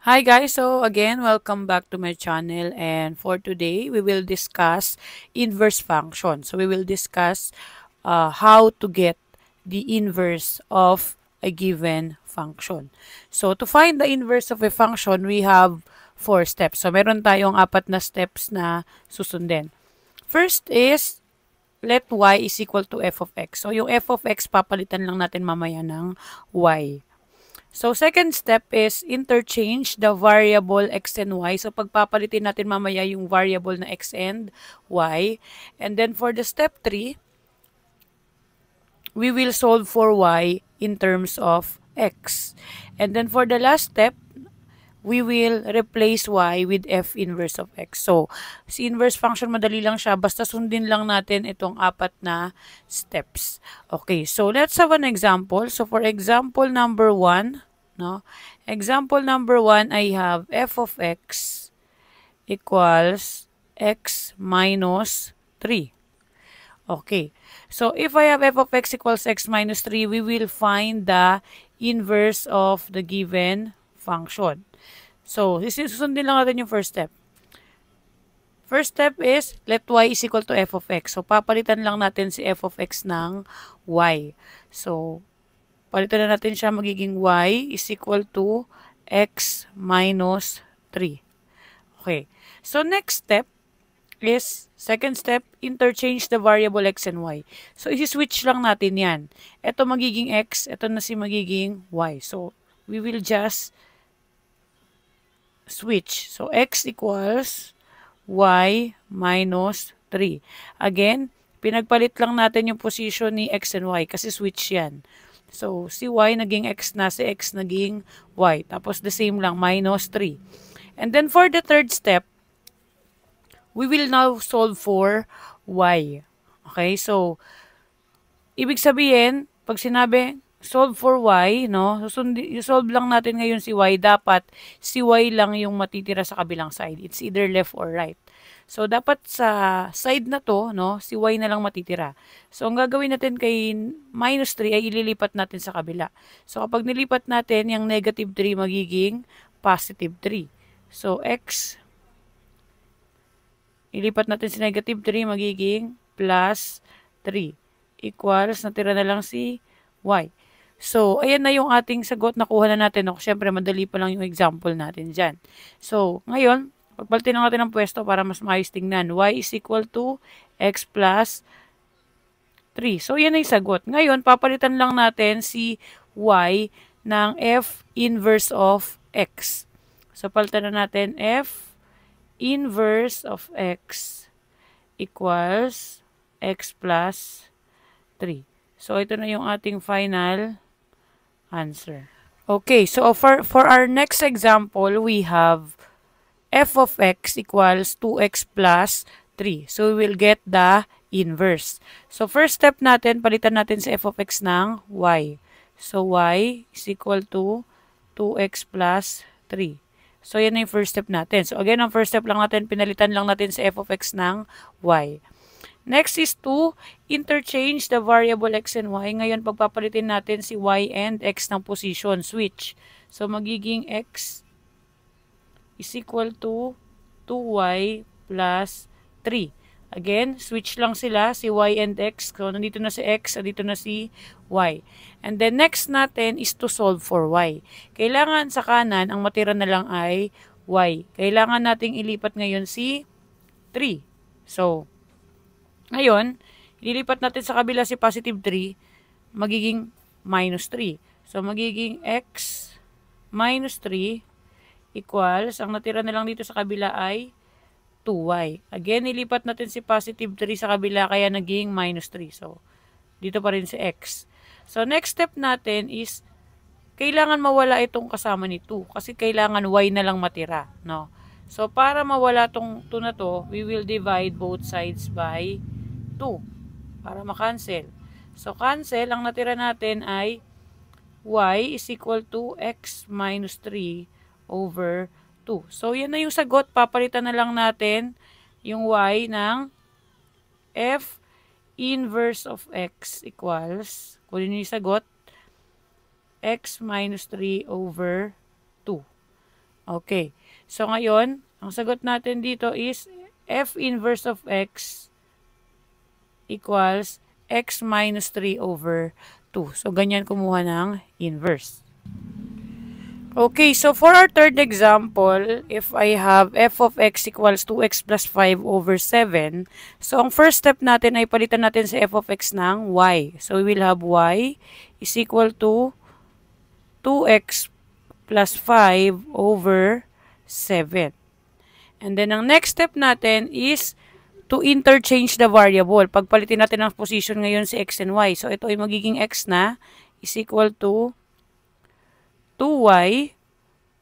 Hi guys, so again, welcome back to my channel, and for today, we will discuss inverse function. So we will discuss how to get the inverse of a given function. So to find the inverse of a function, we have 4 steps. So meron tayong 4 na steps na susundin. First is, let y is equal to f of x. So yung f of x, papalitan lang natin mamaya ng y. So, second step is interchange the variable x and y. So, pagpapalitin natin mamaya yung variable na x and y. And then, for the step 3, we will solve for y in terms of x. And then, for the last step, we will replace y with f inverse of x. So, si inverse function, madali lang siya. Basta sundin lang natin itong 4 na steps. Okay, so let's have an example. So, for example number 1, no? Example number 1, I have f of x equals x minus 3. Okay. So, if I have f of x equals x minus 3, we will find the inverse of the given function. So, susundin lang natin yung first step. First step is, let y is equal to f of x. So, papalitan lang natin si f of x ng y. So, palitan na natin siya, magiging y is equal to x minus 3. Okay. So, next step is, second step, interchange the variable x and y. So, isi-switch lang natin yan. Ito magiging x, ito na si magiging y. So, we will just switch. So, x equals y minus 3. Again, pinagpalit lang natin yung position ni x and y kasi switch yan. So, si y naging x na, si x naging y. Tapos, the same lang, minus 3. And then, for the third step, we will now solve for y. Okay? So, ibig sabihin, pag sinabi, solve for y, no? I-solve lang natin ngayon si y. Dapat, si y lang yung matitira sa kabilang side. It's either left or right. So, dapat sa side na to, no, si y na lang matitira. So, ang gagawin natin kay minus 3 ay ililipat natin sa kabila. So, kapag nilipat natin, yung negative 3 magiging positive 3. So, x, ilipat natin si negative 3, magiging plus 3. Equals, natira na lang si y. So, ayan na yung ating sagot. Nakuha na natin. No? Siyempre, madali pa lang yung example natin dyan. So, ngayon, pagpalitin lang natin ang pwesto para mas maayos tingnan. Y is equal to x plus 3. So, yan na yung sagot. Ngayon, papalitan lang natin si y ng f inverse of x. So, palitan na natin f inverse of x equals x plus 3. So, ito na yung ating final answer. Okay, so for our next example, we have f of x equals 2x plus 3. So, we will get the inverse. So, first step natin, palitan natin si f of x ng y. So, y is equal to 2x plus 3. So, yan na yung first step natin. So, again, ang first step lang natin, pinalitan lang natin si f of x ng y. Next is to interchange the variable x and y. Ngayon, pagpapalitin natin si y and x ng position. Switch. So, magiging x is equal to 2y plus 3. Again, switch lang sila, si y and x. So, nandito na si x, nandito na si y. And then, next natin is to solve for y. Kailangan sa kanan, ang matira na lang ay y. Kailangan nating ilipat ngayon si 3. So, ngayon, ililipat natin sa kabila si positive 3, magiging minus 3. So, magiging x minus 3 equals, ang natira na lang dito sa kabila ay 2y. Again, ilipat natin si positive 3 sa kabila, kaya naging minus 3. So, dito pa rin si x. So, next step natin is, kailangan mawala itong kasama ni 2. Kasi kailangan y na lang matira. No? So, para mawala itong 2 na to, we will divide both sides by 2 para makancel. So, cancel. Ang natira natin ay y is equal to x minus 3 over 2. So, yan na yung sagot. Papalitan na lang natin yung y ng f inverse of x equals, kunin yung sagot, x minus 3 over 2. Okay. So, ngayon, ang sagot natin dito is f inverse of x equals x minus 3 over 2. So, ganyan kumuha ng inverse. Okay, so for our third example, if I have f of x equals 2x plus 5 over 7, so ang first step natin ay palitan natin si f of x ng y. So we will have y is equal to 2x plus 5 over 7. And then ang next step natin is to interchange the variable. Pagpalitin natin ang position ngayon si x and y. So ito ay magiging x na is equal to 2y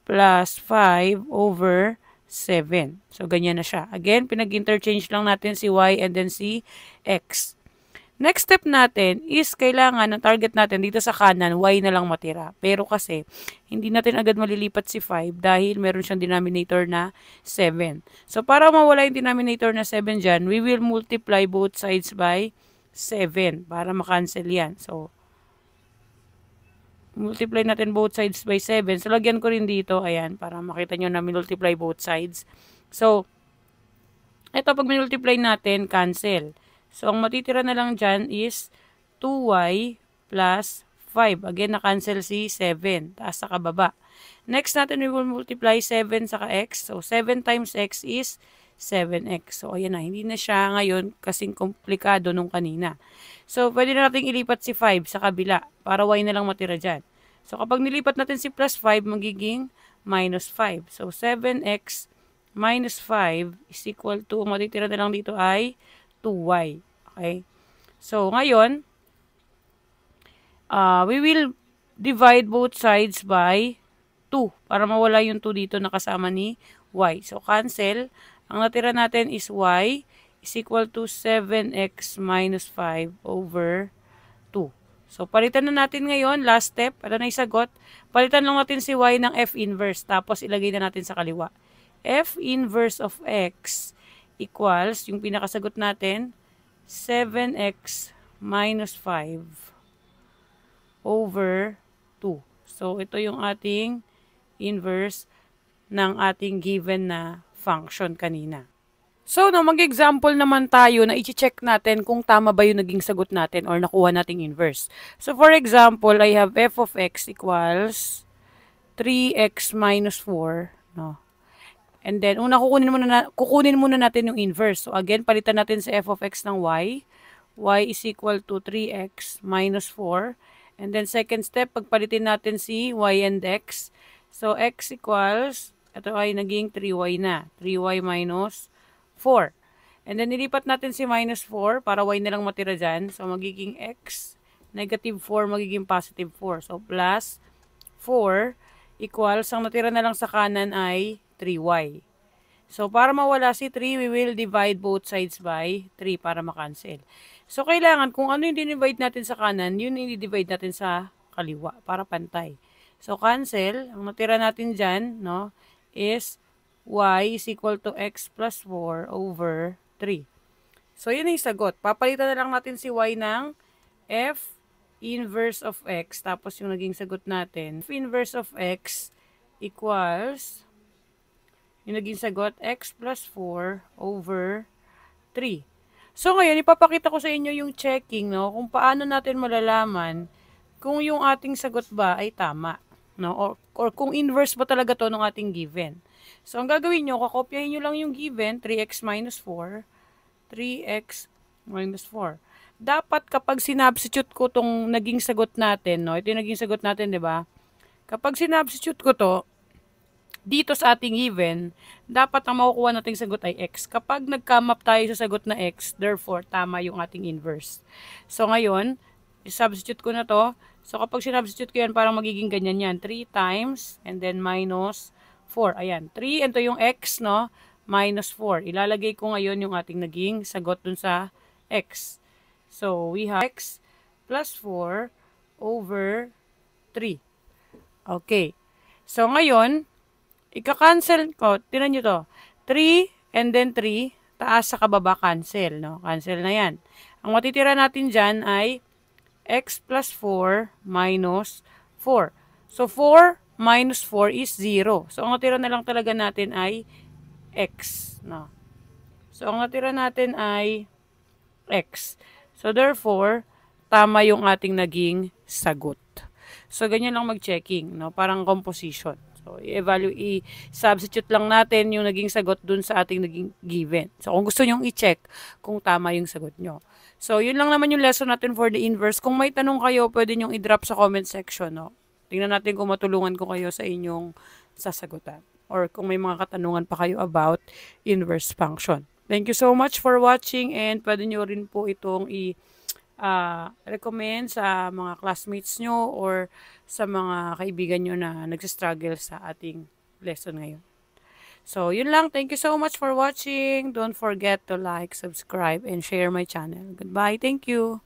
plus 5 over 7. So, ganyan na siya. Again, pinag-interchange lang natin si y and then si x. Next step natin is kailangan ng target natin dito sa kanan, y na lang matira. Pero kasi, hindi natin agad malilipat si 5 dahil meron siyang denominator na 7. So, para mawala yung denominator na 7 dyan, we will multiply both sides by 7 para makancel yan. So, multiply natin both sides by 7. So, lagyan ko rin dito, ayan, para makita nyo na multiply both sides. So, ito pag multiply natin, cancel. So, ang matitira na lang dyan is 2y plus 5. Again, na-cancel si 7. Taas sa kababa. Next natin, we will multiply 7 saka x. So, 7 times x is 7x. So, ayan na. Hindi na siya ngayon kasing komplikado nung kanina. So, pwede na natin ilipat si 5 sa kabila para y na lang matira dyan. So, kapag nilipat natin si plus 5, magiging minus 5. So, 7x minus 5 is equal to, matitira na lang dito ay 2y. Okay? So, ngayon, we will divide both sides by 2 para mawala yung 2 dito na kasama ni y. So, cancel. Ang natira natin is y is equal to 7x minus 5 over 2. So, palitan na natin ngayon. Last step. Ano na yung sagot? Palitan lang natin si y ng f inverse. Tapos, ilagay na natin sa kaliwa. F inverse of x equals, yung pinakasagot natin, 7x minus 5 over 2. So, ito yung ating inverse ng ating given na function kanina. So, mag-example naman tayo na i-check natin kung tama ba yung naging sagot natin or nakuha nating inverse. So, for example, I have f of x equals 3x minus 4, no? And then, una kukunin muna natin yung inverse. So, again, palitan natin sa f of x ng y. Y is equal to 3x minus 4. And then, second step, pagpalitin natin si y and x. So, x equals, ito ay naging 3y na. 3y minus 4. And then, nilipat natin si minus 4 para y na lang matira dyan. So, magiging x, negative 4, magiging positive 4. So, plus 4 equals, ang natira na lang sa kanan ay 3y. So, para mawala si 3, we will divide both sides by 3 para makancel. So, kailangan kung ano yung dinivide natin sa kanan, yun yung i-divide natin sa kaliwa para pantay. So, cancel. Ang natira natin dyan, no, is y is equal to x plus 4 over 3. So, yun yung sagot. Papalitan na lang natin si y ng f inverse of x. Tapos, yung naging sagot natin, f inverse of x equals, yung naging sagot, x plus 4 over 3. So, ngayon, ipapakita ko sa inyo yung checking, no, kung paano natin malalaman kung yung ating sagot ba ay tama, no, or kung inverse ba talaga to ng ating given. So, ang gagawin nyo, kakopyahin nyo lang yung given, 3x minus 4, 3x minus 4. Dapat kapag sinubstitute ko tong naging sagot natin, no, ito yung naging sagot natin, di ba? Kapag sinubstitute ko to, dito sa ating given, dapat ang makukuha nating sagot ay x. Kapag nag-come up tayo sa sagot na x, therefore, tama yung ating inverse. So, ngayon, substitute ko na to. So, kapag sinubstitute ko yan, parang magiging ganyan yan. 3 times, and then minus 4. Ayan, 3, ito yung x, no? Minus 4. Ilalagay ko ngayon yung ating naging sagot dun sa x. So, we have x plus 4 over 3. Okay. So, ngayon, ika-cancel ko, tinan nyo to, 3 and then 3, taas sa kababa, cancel, no? Cancel na yan. Ang matitira natin dyan ay x plus 4 minus 4. So, 4 minus 4 is 0. So, ang natira na lang talaga natin ay x. No? So, ang natira natin ay x. So, therefore, tama yung ating naging sagot. So, ganyan lang mag-checking, no? Parang composition. So, i-substitute lang natin yung naging sagot dun sa ating naging given. So, kung gusto nyong i-check kung tama yung sagot nyo. So, yun lang naman yung lesson natin for the inverse. Kung may tanong kayo, pwede nyong i-drop sa comment section, no? Tingnan natin kung matulungan ko kayo sa inyong sasagutan. Or kung may mga katanungan pa kayo about inverse function. Thank you so much for watching and pwede nyo rin po itong recommend sa mga classmates nyo or sa mga kaibigan nyo na nagsistruggle sa ating lesson ngayon. So, yun lang. Thank you so much for watching. Don't forget to like, subscribe, and share my channel. Goodbye. Thank you.